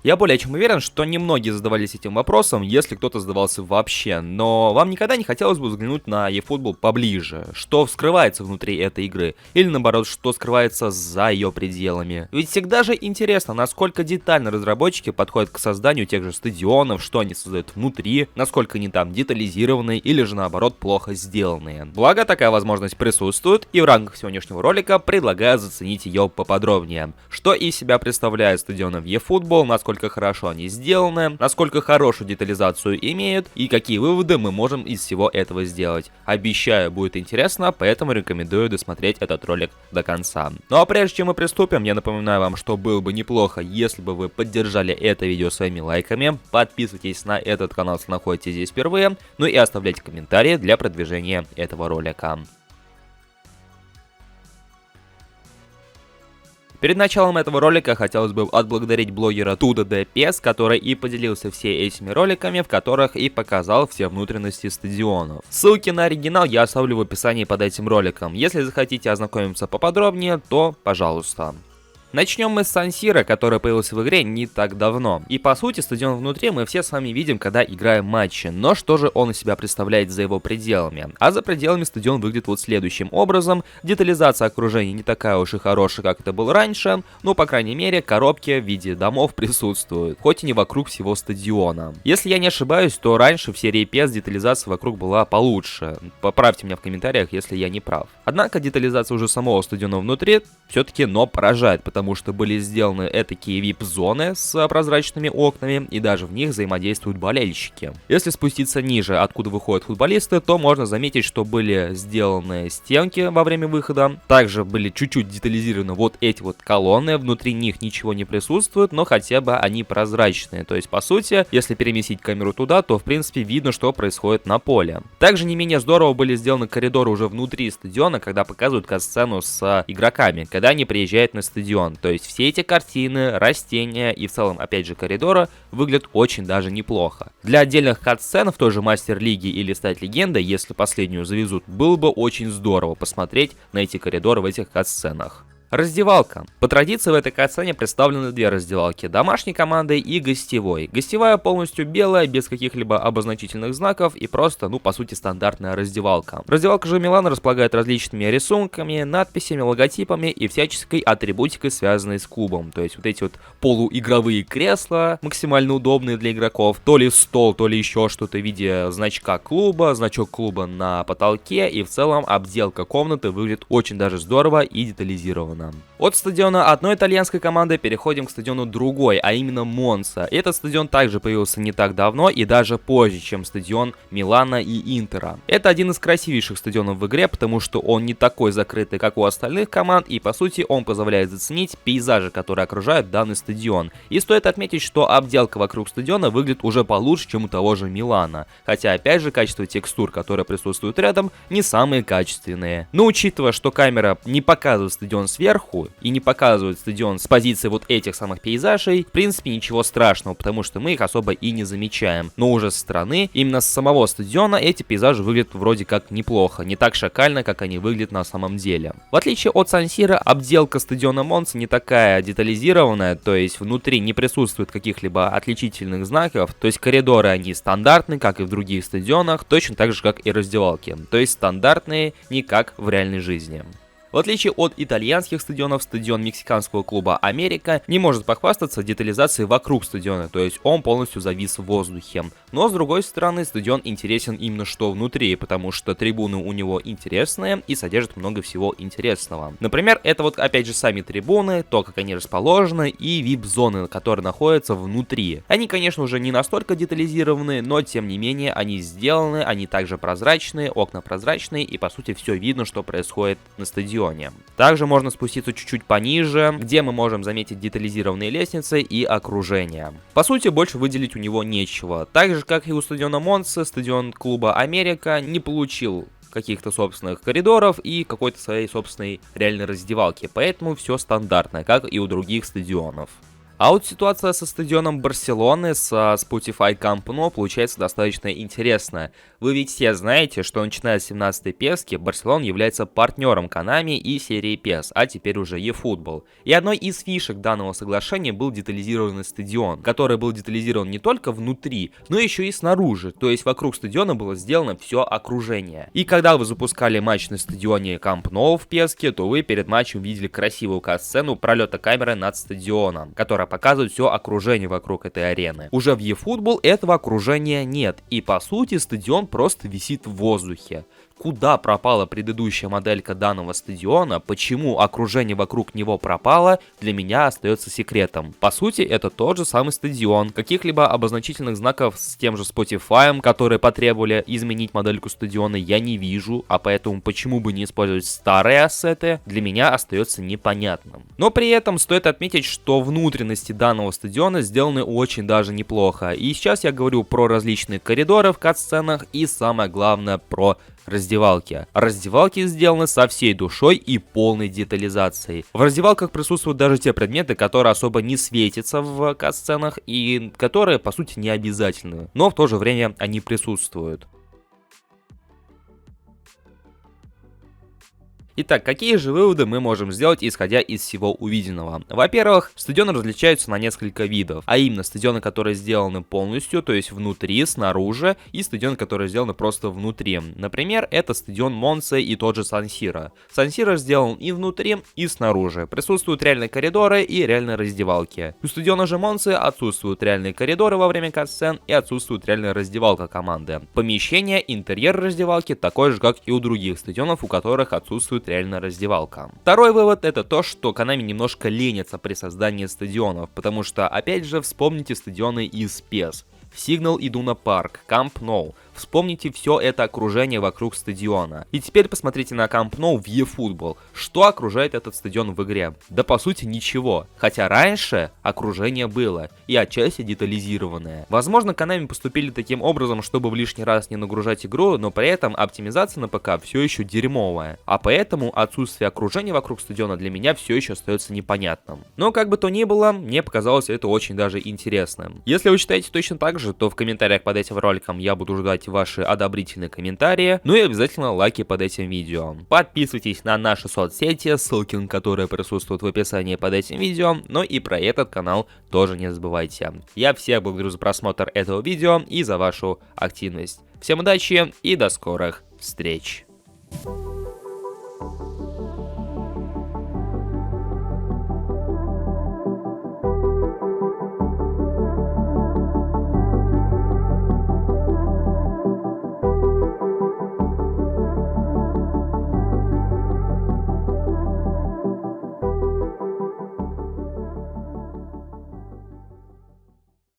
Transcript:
Я более чем уверен, что немногие задавались этим вопросом, если кто-то задавался вообще, но вам никогда не хотелось бы взглянуть на eFootball поближе, что скрывается внутри этой игры, или наоборот, что скрывается за ее пределами. Ведь всегда же интересно, насколько детально разработчики подходят к созданию тех же стадионов, что они создают внутри, насколько они там детализированные или же наоборот плохо сделанные. Благо, такая возможность присутствует, и в рамках сегодняшнего ролика предлагаю заценить ее поподробнее. Что из себя представляет стадионы в eFootball, насколько хорошо они сделаны, насколько хорошую детализацию имеют и какие выводы мы можем из всего этого сделать. Обещаю, будет интересно, поэтому рекомендую досмотреть этот ролик до конца. Ну а прежде чем мы приступим, я напоминаю вам, что было бы неплохо, если бы вы поддержали это видео своими лайками, подписывайтесь на этот канал, если находитесь здесь впервые, ну и оставляйте комментарии для продвижения этого ролика. Перед началом этого ролика хотелось бы отблагодарить блогера TudoDPS, который и поделился все этими роликами, в которых и показал все внутренности стадионов. Ссылки на оригинал я оставлю в описании под этим роликом. Если захотите ознакомиться поподробнее, то пожалуйста. Начнем мы с Сан-Сиро, который появился в игре не так давно. И по сути, стадион внутри мы все с вами видим, когда играем матчи. Но что же он из себя представляет за его пределами? А за пределами стадион выглядит вот следующим образом. Детализация окружения не такая уж и хорошая, как это было раньше. Но, по крайней мере, коробки в виде домов присутствуют. Хоть и не вокруг всего стадиона. Если я не ошибаюсь, то раньше в серии PES детализация вокруг была получше. Поправьте меня в комментариях, если я не прав. Однако детализация уже самого стадиона внутри все-таки поражает, потому что были сделаны этакие VIP-зоны с прозрачными окнами, и даже в них взаимодействуют болельщики. Если спуститься ниже, откуда выходят футболисты, то можно заметить, что были сделаны стенки во время выхода. Также были чуть-чуть детализированы вот эти вот колонны, внутри них ничего не присутствует, но хотя бы они прозрачные. То есть, по сути, если переместить камеру туда, то в принципе видно, что происходит на поле. Также не менее здорово были сделаны коридоры уже внутри стадиона, когда показывают кат-сцену с игроками, когда они приезжают на стадион. То есть все эти картины, растения и в целом, опять же, коридора выглядят очень даже неплохо. Для отдельных кат-сцен в той же Мастер-лиги или Стать легендой, если последнюю завезут, было бы очень здорово посмотреть на эти коридоры в этих кат-сценах. Раздевалка. По традиции в этой катсцене представлены две раздевалки: домашней команды и гостевой. Гостевая полностью белая, без каких-либо обозначительных знаков и просто, по сути, стандартная раздевалка. Раздевалка же Милана располагает различными рисунками, надписями, логотипами и всяческой атрибутикой, связанной с клубом. То есть вот эти вот полуигровые кресла, максимально удобные для игроков, то ли стол, то ли еще что-то в виде значка клуба, значок клуба на потолке, и в целом обделка комнаты выглядит очень даже здорово и детализированно. От стадиона одной итальянской команды переходим к стадиону другой, а именно Монца. Этот стадион также появился не так давно и даже позже, чем стадион Милана и Интера. Это один из красивейших стадионов в игре, потому что он не такой закрытый, как у остальных команд, и по сути он позволяет заценить пейзажи, которые окружают данный стадион. И стоит отметить, что обделка вокруг стадиона выглядит уже получше, чем у того же Милана. Хотя опять же качество текстур, которые присутствуют рядом, не самые качественные. Но учитывая, что камера не показывает стадион сверху, и не показывают стадион с позиции вот этих самых пейзажей, в принципе ничего страшного, потому что мы их особо и не замечаем. Но уже со стороны, именно с самого стадиона, эти пейзажи выглядят вроде как неплохо, не так шакально, как они выглядят на самом деле. В отличие от Сан-Сиро, обделка стадиона Монца не такая детализированная, то есть внутри не присутствует каких-либо отличительных знаков, то есть коридоры они стандартные, как и в других стадионах, точно так же, как и раздевалки, то есть стандартные, не как в реальной жизни. В отличие от итальянских стадионов, стадион мексиканского клуба Америка не может похвастаться детализацией вокруг стадиона, то есть он полностью завис в воздухе. Но с другой стороны, стадион интересен именно что внутри, потому что трибуны у него интересные и содержат много всего интересного. Например, это вот опять же сами трибуны, то как они расположены и VIP-зоны, которые находятся внутри. Они, конечно, уже не настолько детализированы, но тем не менее они сделаны, они также прозрачные, окна прозрачные и по сути все видно, что происходит на стадионе. Также можно спуститься чуть-чуть пониже, где мы можем заметить детализированные лестницы и окружение. По сути, больше выделить у него нечего. Так же, как и у стадиона Монца, стадион клуба Америка не получил каких-то собственных коридоров и какой-то своей собственной реальной раздевалки, поэтому все стандартно, как и у других стадионов. А вот ситуация со стадионом Барселоны, со Spotify Camp Nou получается достаточно интересная. Вы ведь все знаете, что начиная с 17-й PES Барселона является партнером Konami и серии PES, а теперь уже eFootball. И одной из фишек данного соглашения был детализированный стадион, который был детализирован не только внутри, но еще и снаружи, то есть вокруг стадиона было сделано все окружение. И когда вы запускали матч на стадионе Camp Nou в PES, то вы перед матчем видели красивую кат-сцену пролета камеры над стадионом, которая показывает все окружение вокруг этой арены. Уже в eFootball этого окружения нет, и по сути стадион просто висит в воздухе. Куда пропала предыдущая моделька данного стадиона, почему окружение вокруг него пропало, для меня остается секретом. По сути, это тот же самый стадион. Каких-либо обозначительных знаков с тем же Spotify, которые потребовали изменить модельку стадиона, я не вижу, а поэтому почему бы не использовать старые ассеты, для меня остается непонятным. Но при этом стоит отметить, что внутренности данного стадиона сделаны очень даже неплохо. И сейчас я говорю про различные коридоры в кат-сценах и самое главное про раздевалки. Раздевалки сделаны со всей душой и полной детализацией. В раздевалках присутствуют даже те предметы, которые особо не светятся в кат-сценах и которые по сути не обязательны, но в то же время они присутствуют. Итак, какие же выводы мы можем сделать, исходя из всего увиденного? Во-первых, стадионы различаются на несколько видов, а именно стадионы, которые сделаны полностью, то есть внутри, снаружи, и стадионы, которые сделаны просто внутри. Например, это стадион Монца и тот же Сан-Сиро. Сан-Сиро сделан и внутри, и снаружи. Присутствуют реальные коридоры и реальные раздевалки. У стадиона же Монцы отсутствуют реальные коридоры во время кат-сцен и отсутствует реальная раздевалка команды. Помещение, интерьер раздевалки такой же, как и у других стадионов, у которых отсутствует реально раздевалка. Второй вывод — это то, что Konami немножко ленится при создании стадионов, потому что, опять же, вспомните стадионы из PES. Signal Iduna Park, Camp Nou. Вспомните все это окружение вокруг стадиона. И теперь посмотрите на Camp Nou в eFootball. Что окружает этот стадион в игре? Да по сути ничего. Хотя раньше окружение было, и отчасти детализированное. Возможно, Konami поступили таким образом, чтобы в лишний раз не нагружать игру, но при этом оптимизация на ПК все еще дерьмовая. А поэтому отсутствие окружения вокруг стадиона для меня все еще остается непонятным. Но как бы то ни было, мне показалось это очень даже интересным. Если вы считаете точно так же, то в комментариях под этим роликом я буду ждать ваши одобрительные комментарии, ну и обязательно лайки под этим видео. Подписывайтесь на наши соцсети, ссылки на которые присутствуют в описании под этим видео, но и про этот канал тоже не забывайте. Я всех благодарю за просмотр этого видео и за вашу активность. Всем удачи и до скорых встреч!